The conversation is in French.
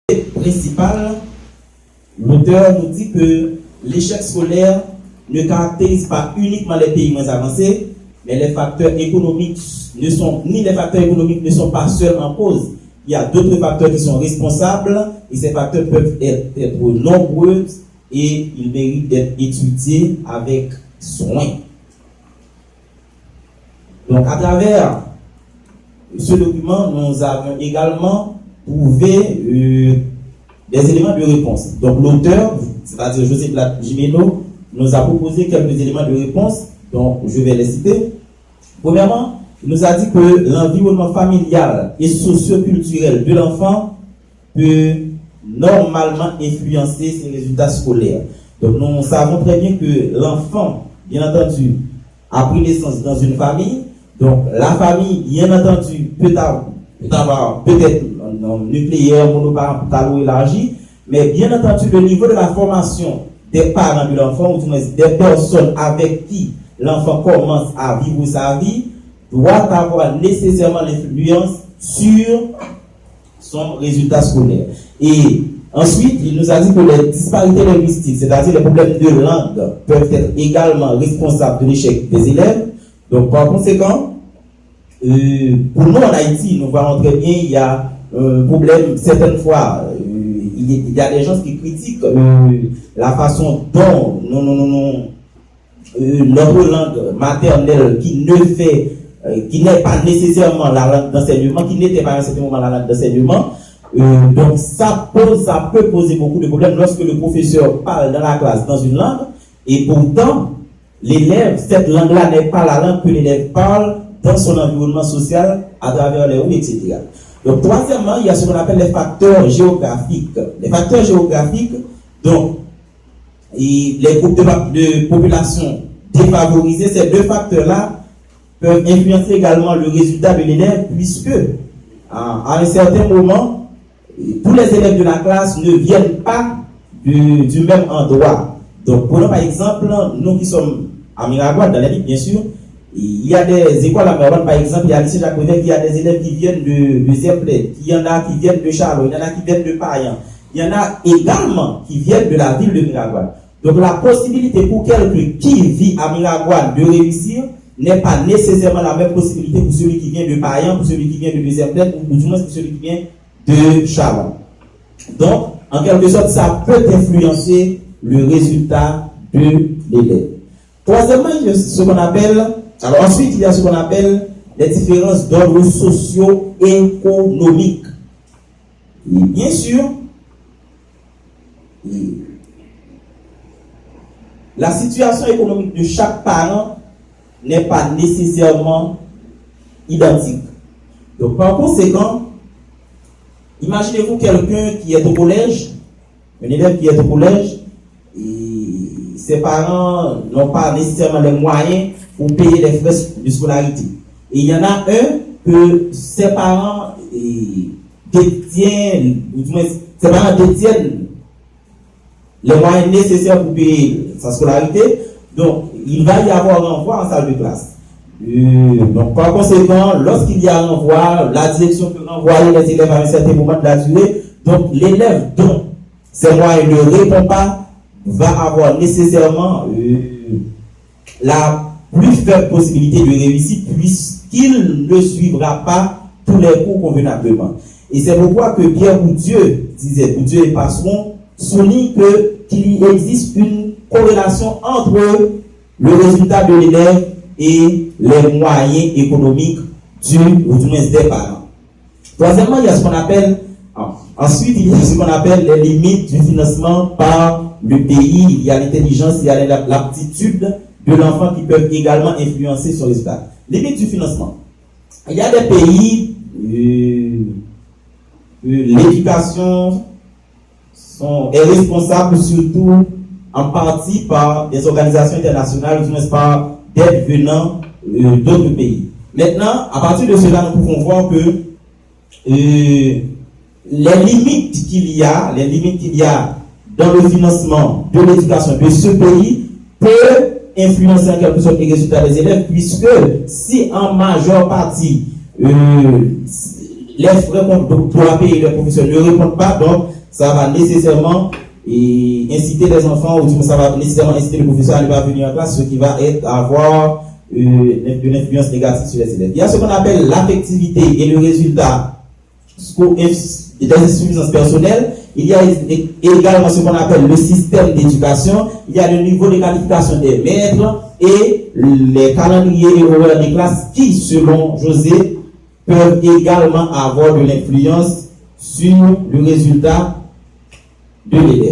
principal, l'auteur nous dit que l'échec scolaire ne caractérise pas uniquement les pays moins avancés, mais les facteurs économiques ne sont pas seuls en cause. Il y a d'autres facteurs qui sont responsables et ces facteurs peuvent être nombreux et ils méritent d'être étudiés avec soin. Donc, à travers ce document, nous avons également trouvé des éléments de réponse. Donc, l'auteur, c'est-à-dire José Plat Jimeno, nous a proposé quelques éléments de réponse, donc je vais les citer. Premièrement, il nous a dit que l'environnement familial et socio-culturel de l'enfant peut normalement influencer ses résultats scolaires. Donc, nous savons très bien que l'enfant, bien entendu, a pris naissance dans une famille. Donc, la famille, bien entendu, peut avoir peut-être un nucléaire, monoparental ou élargi, mais bien entendu, le niveau de la formation des parents de l'enfant, ou du moins des personnes avec qui l'enfant commence à vivre sa vie, doit avoir nécessairement l'influence sur son résultat scolaire. Et ensuite, il nous a dit que les disparités linguistiques, c'est-à-dire les problèmes de langue, peuvent être également responsables de l'échec des élèves. Donc, par conséquent, pour nous en Haïti, nous voyons très bien, il y a un problème, certaines fois, il y a des gens qui critiquent la façon dont notre langue maternelle qui n'est pas nécessairement la langue d'enseignement, qui n'était pas à un certain moment la langue d'enseignement. Donc ça peut poser beaucoup de problèmes lorsque le professeur parle dans la classe dans une langue et pourtant l'élève, cette langue-là n'est pas la langue que l'élève parle dans son environnement social à travers les rues, etc. Donc troisièmement, il y a ce qu'on appelle les facteurs géographiques. Les facteurs géographiques, donc les groupes de population défavorisés, ces deux facteurs-là peuvent influencer également le résultat de l'élève puisque à un certain moment, tous les élèves de la classe ne viennent pas du même endroit. Donc, prenons par exemple, nous qui sommes à Miragouane, dans la ville, bien sûr, il y a des écoles à Miragouane, par exemple, il y a lycée Jacques Prévert, il y a des élèves qui viennent de Zerplé, il y en a qui viennent de Charlot, il y en a qui viennent de Payan, il y en a également qui viennent de la ville de Miragouane. Donc, la possibilité pour quelqu'un qui vit à Miragouane de réussir n'est pas nécessairement la même possibilité pour celui qui vient de Payan, pour celui qui vient de Zerplé, ou du moins pour celui qui vient de Charlot. Donc, en quelque sorte, ça peut influencer le résultat de l'élève. Troisièmement, il y a ce qu'on appelle, alors ensuite, il y a ce qu'on appelle les différences d'ordre socio-économique. Et bien sûr, la situation économique de chaque parent n'est pas nécessairement identique. Donc, par conséquent, imaginez-vous quelqu'un qui est au collège, un élève qui est au collège, et ses parents n'ont pas nécessairement les moyens pour payer les frais de scolarité. Et il y en a un que ses parents détiennent les moyens nécessaires pour payer sa scolarité. Donc, il va y avoir un renvoi en salle de classe. Donc, par conséquent, lorsqu'il y a un renvoi, la direction peut renvoyer les élèves à un certain moment de la durée. Donc, l'élève dont ces moyens ne répond pas va avoir nécessairement la plus faible possibilité de réussir puisqu'il ne suivra pas tous les cours convenablement. Et c'est pourquoi que Pierre Bourdieu disait, Bourdieu et Passeron, souligne qu'il existe une corrélation entre le résultat de l'élève et les moyens économiques du moins des parents. Troisièmement, il y a ce qu'on appelle, ensuite, il y a ce qu'on appelle les limites du financement par le pays. Il y a l'intelligence, il y a l'aptitude de l'enfant qui peuvent également influencer son résultat. Limites du financement. Il y a des pays, l'éducation est responsable surtout en partie par des organisations internationales, ou du moins par d'aide venant d'autres pays. Maintenant, à partir de cela, nous pouvons voir que les limites qu'il y a dans le financement de l'éducation de ce pays peuvent influencer en quelque sorte les résultats des élèves, puisque si en majeure partie les frais pour payer les professeurs ne répondent pas, donc ça va nécessairement inciter les enfants, ou ça va nécessairement inciter le professeur à ne pas venir en classe, ce qui va avoir une influence négative sur les élèves. Il y a ce qu'on appelle l'affectivité et le résultat des insuffisances personnelles. Il y a également ce qu'on appelle le système d'éducation. Il y a le niveau de qualification des maîtres et les calendriers et horaires des classes qui, selon José, peuvent également avoir de l'influence sur le résultat de l'élève.